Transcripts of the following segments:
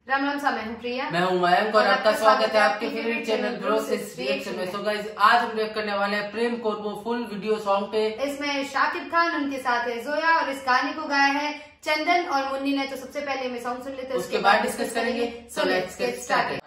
राम राम सा, मैं हूँ प्रिया। मैं हूँ मयंक और आपका स्वागत है आपके फेवरेट चैनल ब्रोस रिएक्शन में। सो गाइस, आज हम रिएक्ट करने वाले हैं प्रेम कोरबो फुल वीडियो सॉन्ग पे। इसमें शाकिब खान, उनके साथ है जोया और इस गाने को गाया है चंदन और मुन्नी ने। तो सबसे पहले हमें सॉन्ग सुन लेते हैं, उसके बाद डिस्कस करेंगे। So let's get started.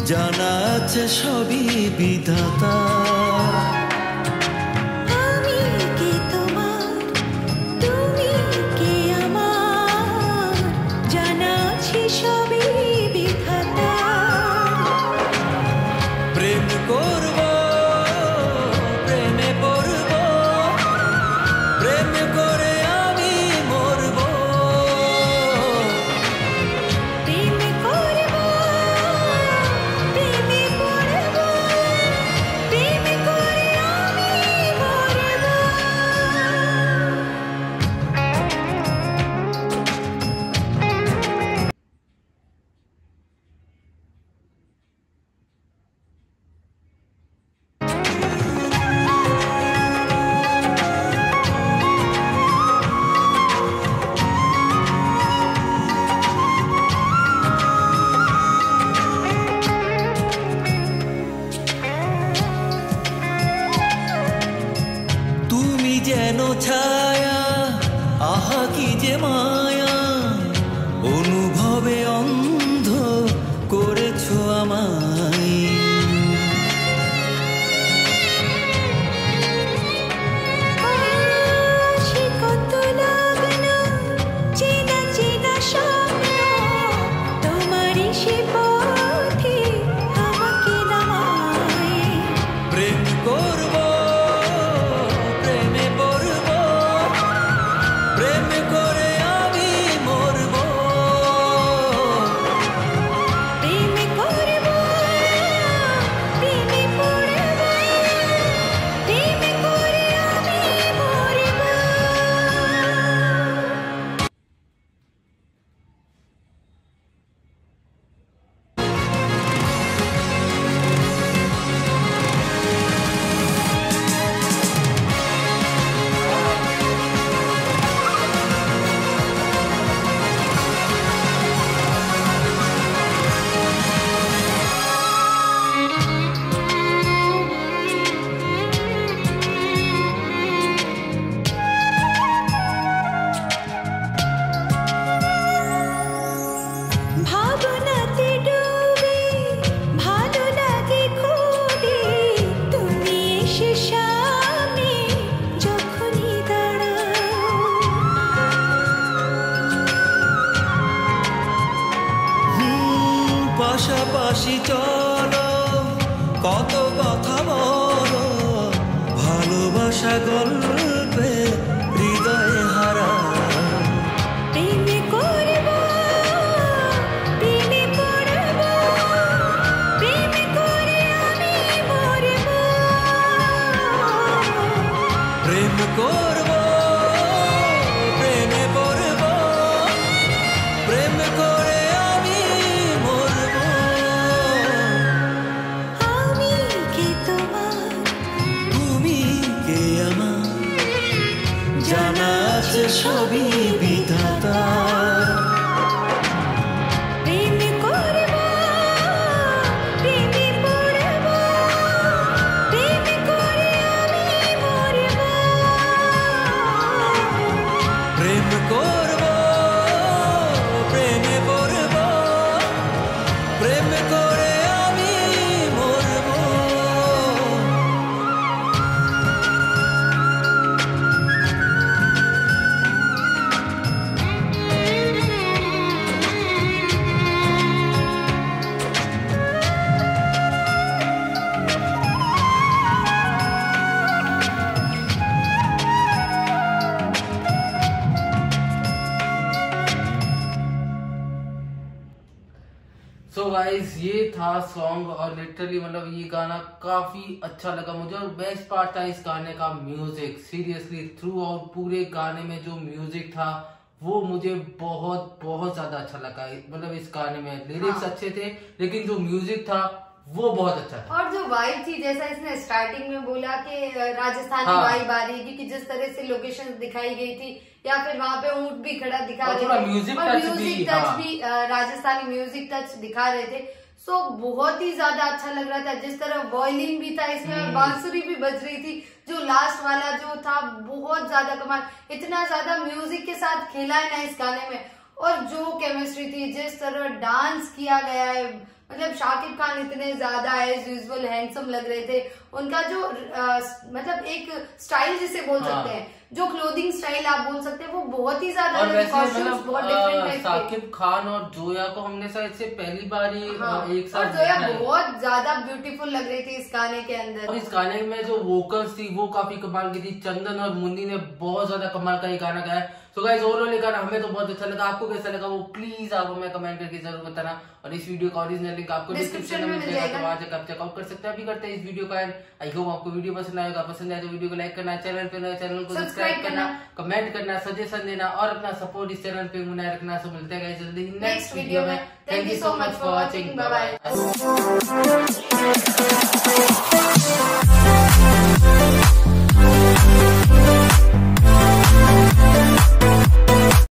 জানা আছে সবই বিধাতা, আমি কি তোমার, তুমি কি আমার, জানা আছে সবই বিধাতা। প্রেম করব, প্রেমে পড়ব, প্রেম করে আমি মরব। প্রেম করব, প্রেমে পড়ব, প্রেম করে আমি মরব। তুমি যেন ছায়া, আহা কি যে মায়া, অনুভবে অন্ধ করেছো আমায়। সে কত লগ্ন, চেনা চেনা স্বপ্ন, তোমারই সে পথে আমাকে নামায়। প্রেম করব, প্রেমে পড়ব, প্রেম করে আমি মরব। প্রেম করব, প্রেমে পড়ব, প্রেম করে আমি মরব। ভাবনাতে ডুবে, ভালো লাগে খুবই, তুমি এসে সামনে যখনই দাঁড়াও। পাশাপাশি চলো, কত কথা বলো, ভালোবাসা গল্পে হৃদয়ে হারা। প্রেম করব, প্রেমে পড়ব, প্রেম করে আমি মরব। প্রেম করব, প্রেমে পড়ব, প্রেম করে আমি মরব। আমি কি তোমার, তুমি কে আমার, প্রেম করে আমি মরবো। सो गाइस ये था सॉन्ग और लिटरली मतलब ये गाना काफी अच्छा लगा मुझे और बेस्ट पार्ट था इस गाने का म्यूजिक। सीरियसली थ्रू आउट पूरे गाने में जो म्यूजिक था वो मुझे बहुत बहुत ज्यादा अच्छा लगा। मतलब इस गाने में लिरिक्स अच्छे थे लेकिन जो म्यूजिक था वो बहुत अच्छा था। और जो वाइब थी, जैसा इसने स्टार्टिंग में बोला कि राजस्थानी वाइब आ रही, क्योंकि जिस तरह से लोकेशन दिखाई गई थी या फिर वहाँ पे ऊंट भी खड़ा दिखा रहे थे, म्यूजिक टच भी राजस्थानी म्यूजिक टच दिखा रहे थे। सो बहुत ही ज्यादा अच्छा लग रहा था। जिस तरह वॉयलिन भी था इसमें और बांसुरी भी बज रही थी, जो लास्ट वाला जो था बहुत ज्यादा कमाल। इतना ज्यादा म्यूजिक के साथ खेला है ना इस गाने में, और जो केमिस्ट्री थी, जिस तरह डांस किया गया है, मतलब शाकिब खान इतने ज्यादा एज यूजुअल हैंडसम लग रहे थे। उनका जो मतलब एक स्टाइल जिसे बोल सकते हैं, जो क्लोथिंग स्टाइल आप बोल सकते हैं, वो बहुत ही ज्यादा शाकिब खान और जोया को हमने शायद से पहली बार ही एक साथ, और जोया बहुत ज्यादा ब्यूटीफुल लग रही थी इस गाने के अंदर। और इस गाने में जो वोकल्स थी वो काफी कमाल की थी। चंदन और मुन्नी ने बहुत ज्यादा कमाल का ये गाना गाया। तो गाइस ओवरऑल ये गाना हमें तो बहुत अच्छा लगा। आपको कैसा लगा वो प्लीज आप हमें कमेंट करके जरूर बताना। और इस वीडियो का ओरिजिनल लिंक आपको डिस्क्रिप्शन में मिल जाएगा, तो वहां जाकर आप चेकआउट कर सकते हैं। अभी करते हैं इस वीडियो का एंड। आई होप आपको वीडियो पसंद आएगा। पसंद आए तो वीडियो को लाइक करना, चैनल को सब्सक्राइब करना, कमेंट करना, सजेशन देना और अपना सपोर्ट इस चैनल पे बनाए रखना। सो मिलते हैं जल्दी नेक्स्ट वीडियो में। Thank you so much for watching. Bye bye.